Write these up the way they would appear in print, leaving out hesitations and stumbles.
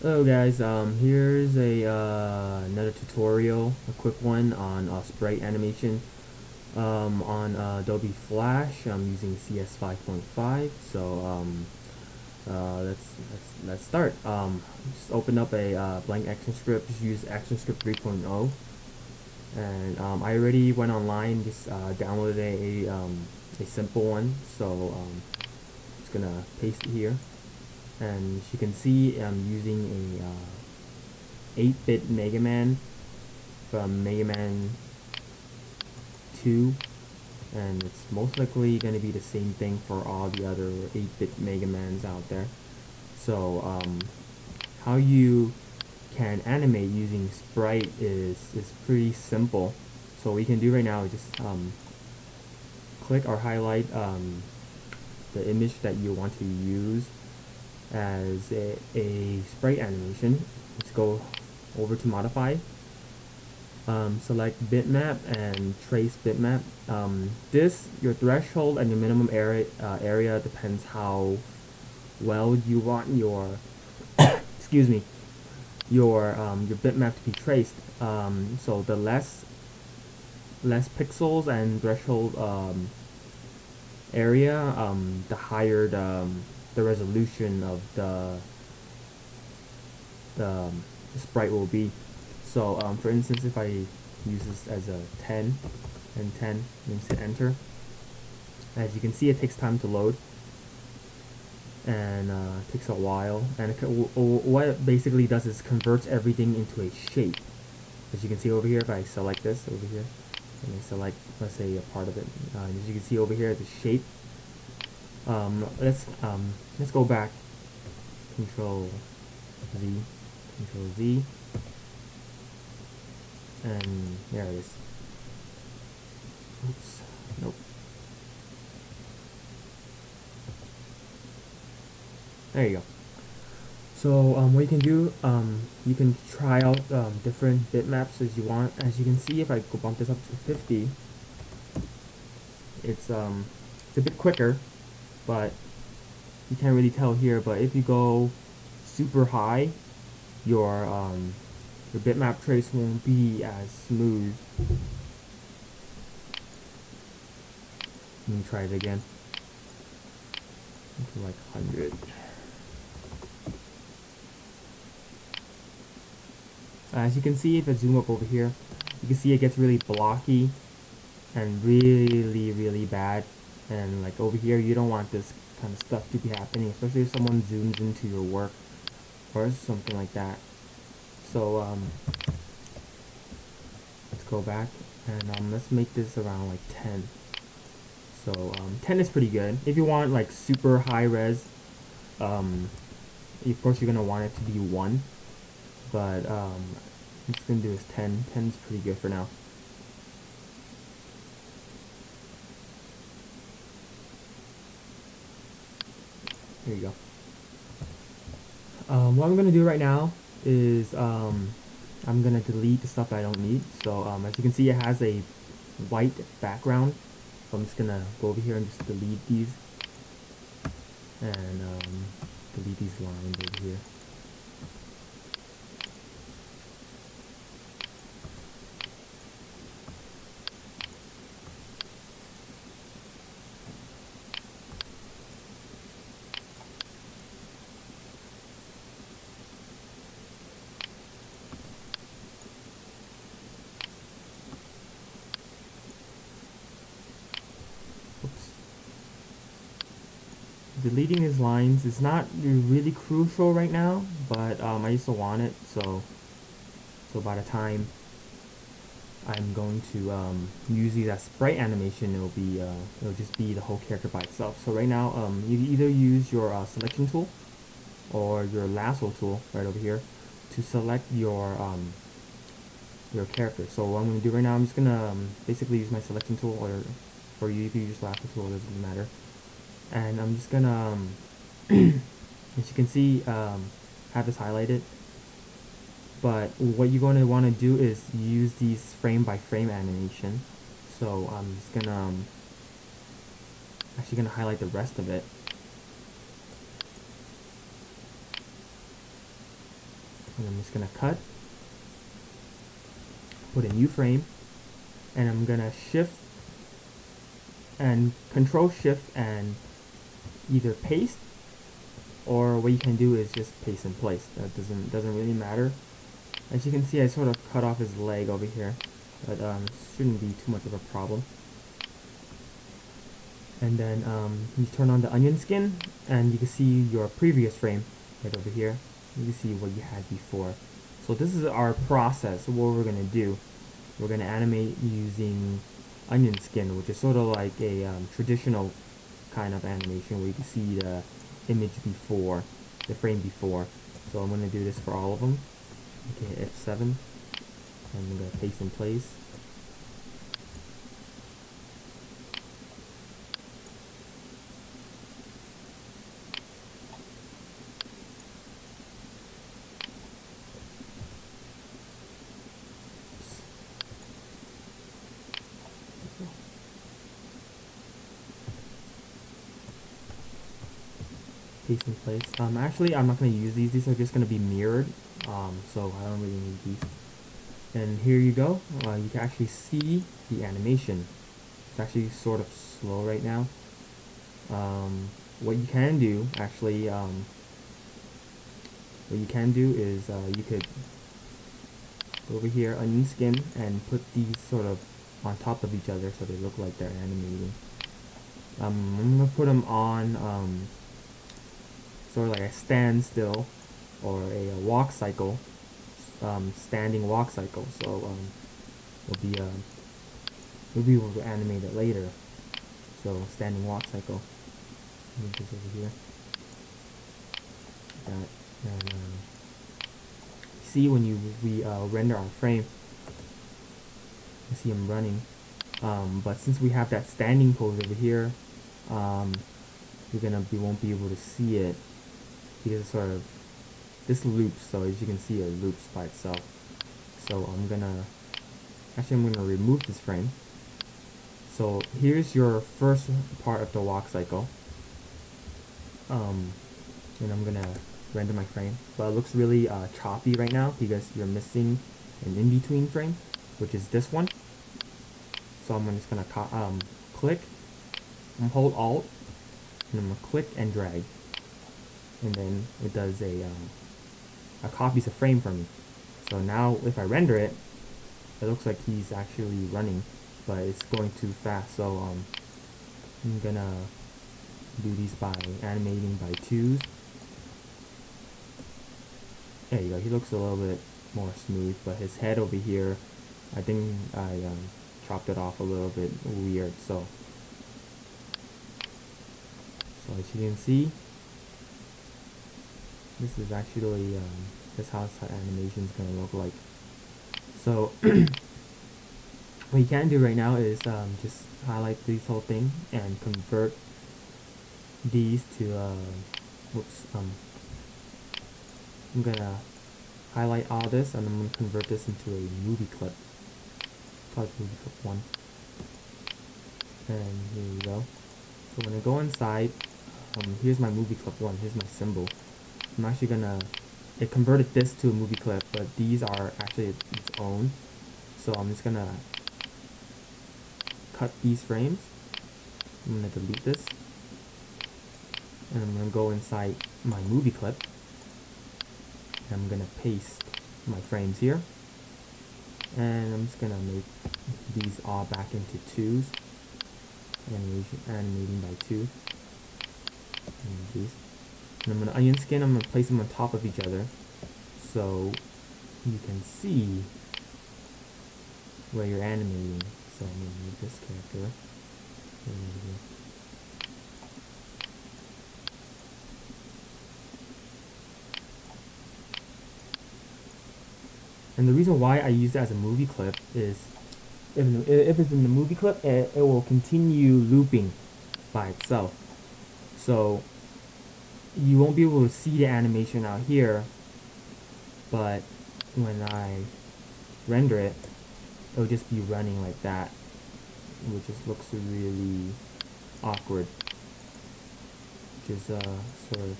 Hello guys, here's another tutorial, a quick one on sprite animation on Adobe Flash. I'm using CS 5.5, so let's start. Just open up a blank action script. Just use ActionScript 3.0, and I already went online, just downloaded a simple one. So just gonna paste it here. And as you can see, I'm using a 8-bit Mega Man from Mega Man 2, and it's most likely going to be the same thing for all the other 8-bit Mega Mans out there. So how you can animate using Sprite is pretty simple. So what we can do right now is just click or highlight the image that you want to use as a sprite animation. Let's go over to modify, select bitmap and trace bitmap. Your threshold and your minimum area depends how well you want your excuse me, your bitmap to be traced. So the less pixels and threshold area, the higher the resolution of the sprite will be. So for instance, if I use this as a 10 and 10 and hit enter, as you can see, it takes time to load, and takes a while, and what it basically does is converts everything into a shape. As you can see over here, if I select this over here and I select, let's say, a part of it, as you can see over here, the shape. Let's go back. Control Z, and there it is. Oops, nope. There you go. So what you can do, you can try out different bitmaps as you want. As you can see, if I go bump this up to 50, it's a bit quicker, but you can't really tell here. But if you go super high, your bitmap trace won't be as smooth. Let me try it again. To like 100. As you can see, if I zoom up over here, you can see it gets really blocky and really bad. And like over here, you don't want this kind of stuff to be happening, especially if someone zooms into your work or something like that. So let's go back and let's make this around like 10. So 10 is pretty good. If you want like super high res, of course you're gonna want it to be 1, but I'm just gonna do is 10. 10 is pretty good for now. There you go. What I'm gonna do right now is I'm gonna delete the stuff I don't need. So as you can see, it has a white background. So I'm just gonna go over here and just delete these, and delete these lines over here. Oops. Deleting these lines is not really crucial right now, but I just don't want it. So by the time I'm going to use these as sprite animation, it'll just be the whole character by itself. So right now, you either use your selection tool or your lasso tool right over here to select your character. So what I'm going to do right now, I'm just going to basically use my selection tool, or for you, if you use lasso tool, it doesn't matter. And I'm just gonna, as you can see, have this highlighted. But what you're going to want to do is use these frame by frame animation. So I'm just gonna actually gonna highlight the rest of it. And I'm just gonna cut, put a new frame, and I'm gonna shift and control shift and either paste, or what you can do is just paste in place. That doesn't really matter. As you can see, I sort of cut off his leg over here, but shouldn't be too much of a problem. And then you turn on the onion skin, and you can see your previous frame right over here. You can see what you had before. So this is our process. What we're gonna do, we're gonna animate using onion skin, which is sort of like a traditional kind of animation where you can see the image before, the frame before. So I'm gonna do this for all of them. Okay, F7, and I'm gonna paste in place. Paste in place. Actually, I'm not going to use these. These are just going to be mirrored, so I don't really need these. And here you go. You can actually see the animation. It's actually sort of slow right now. What you can do, actually, what you can do is you could go over here, onion skin, and put these sort of on top of each other so they look like they're animating. I'm going to put them on sort of like a standstill or a walk cycle, standing walk cycle. So we'll be able to animate it later. So standing walk cycle. Move this over here. That, and see when we render our frame, you see him running. But since we have that standing pose over here, we won't be able to see it. Because sort of this loops, so as you can see, it loops by itself. So I'm gonna remove this frame. So here's your first part of the walk cycle. And I'm gonna render my frame, but it looks really choppy right now because you're missing an in-between frame, which is this one. So I'm just gonna click, hold Alt, and I'm gonna click and drag. And then it does a copies a frame for me. So now if I render it, it looks like he's actually running, but it's going too fast. So I'm gonna do these by animating by 2s. There you go. He looks a little bit more smooth, but his head over here, I think I chopped it off a little bit weird. So as you can see, this is actually this how animation is gonna look like. So what you can do right now is just highlight this whole thing and convert these to I'm gonna highlight all this and I'm gonna convert this into a movie clip. Call it movie clip 1. And here we go. So when I go inside, here's my movie clip 1. Here's my symbol. I'm actually gonna, it converted this to a movie clip, but these are actually its own. So I'm just gonna cut these frames. I'm gonna delete this. And I'm gonna go inside my movie clip. And I'm gonna paste my frames here. And I'm just gonna make these all back into 2s. Animating by 2. And these. And I'm gonna onion skin, I'm gonna place them on top of each other so you can see where you're animating. So I'm gonna move this character. And the reason why I use it as a movie clip is if it's in the movie clip, it will continue looping by itself. So you won't be able to see the animation out here, but when I render it, it'll just be running like that, which just looks really awkward. Which is sort of,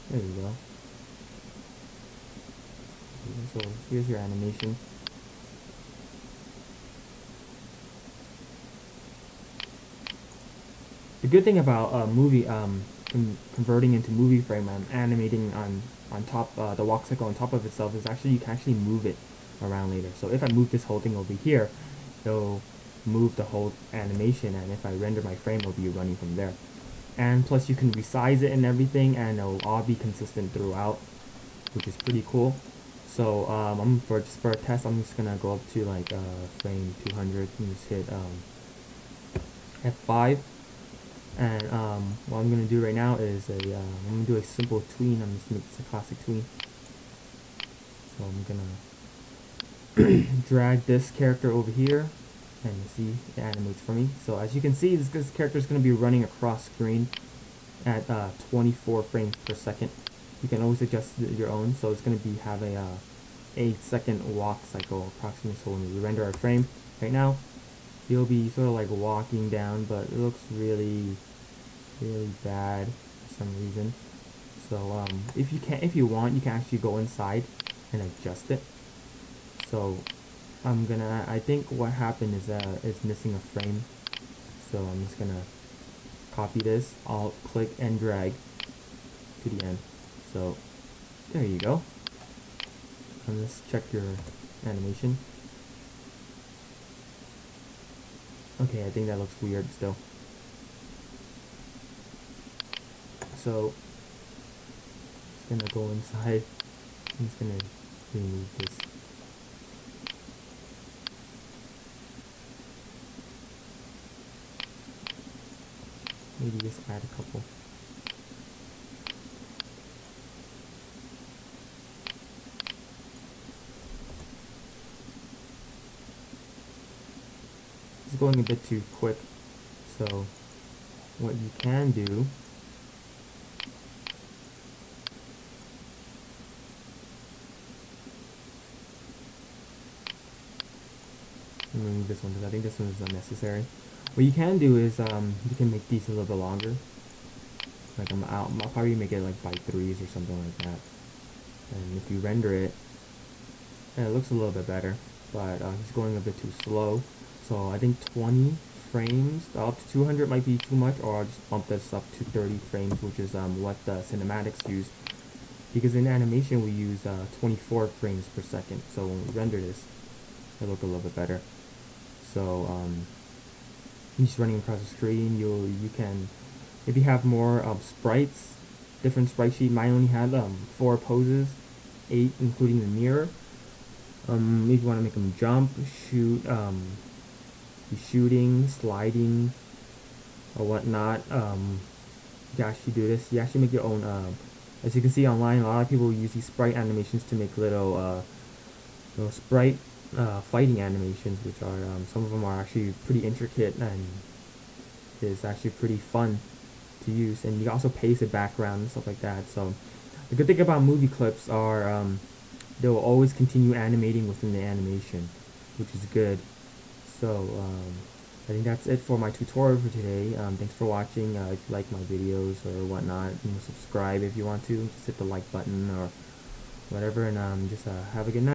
there we go. So here's your animation. The good thing about movie converting into movie frame and animating on top the walk cycle on top of itself is actually you can actually move it around later. So if I move this whole thing over here, it'll move the whole animation, and if I render my frame, it'll be running from there. And plus you can resize it and everything, and it'll all be consistent throughout, which is pretty cool. So just for a test, I'm just gonna go up to like frame 200 and just hit F5. And what I'm gonna do right now is I'm gonna do a simple tween. I'm just gonna make this a classic tween. So I'm gonna drag this character over here, and you see it animates for me. So as you can see, this character is gonna be running across screen at 24 frames per second. You can always adjust your own. So it's gonna be have a 8-second walk cycle approximately. So when we render our frame right now, you'll be sort of like walking down, but it looks really bad for some reason. So if you want, you can actually go inside and adjust it. So I think what happened is missing a frame. So I'm just gonna copy this, Alt click and drag to the end. So there you go. And let's check your animation. Okay, I think that looks weird still. So, I'm just gonna go inside. I'm just gonna remove this. Maybe just add a couple. It's going a bit too quick, so what you can do remove this one because I think this one is unnecessary. What you can do is you can make these a little bit longer. Like I'll probably make it like by 3s or something like that. And if you render it, it looks a little bit better, but it's going a bit too slow. So I think 20 frames up to 200 might be too much, or I'll just bump this up to 30 frames, which is what the cinematics use. Because in animation we use 24 frames per second. So when we render this, it'll look a little bit better. So just running across the screen, you can, if you have more sprites, different sprite sheet. Mine only had 4 poses, 8 including the mirror. If you want to make them jump, shoot, be shooting, sliding, or whatnot, you actually do this. You actually make your own. As you can see online, a lot of people use these sprite animations to make little sprite fighting animations, which are some of them are actually pretty intricate and is actually pretty fun to use. And you also paste a background and stuff like that. So the good thing about movie clips are they will always continue animating within the animation, which is good. So I think that's it for my tutorial for today. Thanks for watching. If you like my videos or whatnot, subscribe if you want to. Just hit the like button or whatever, and just have a good night.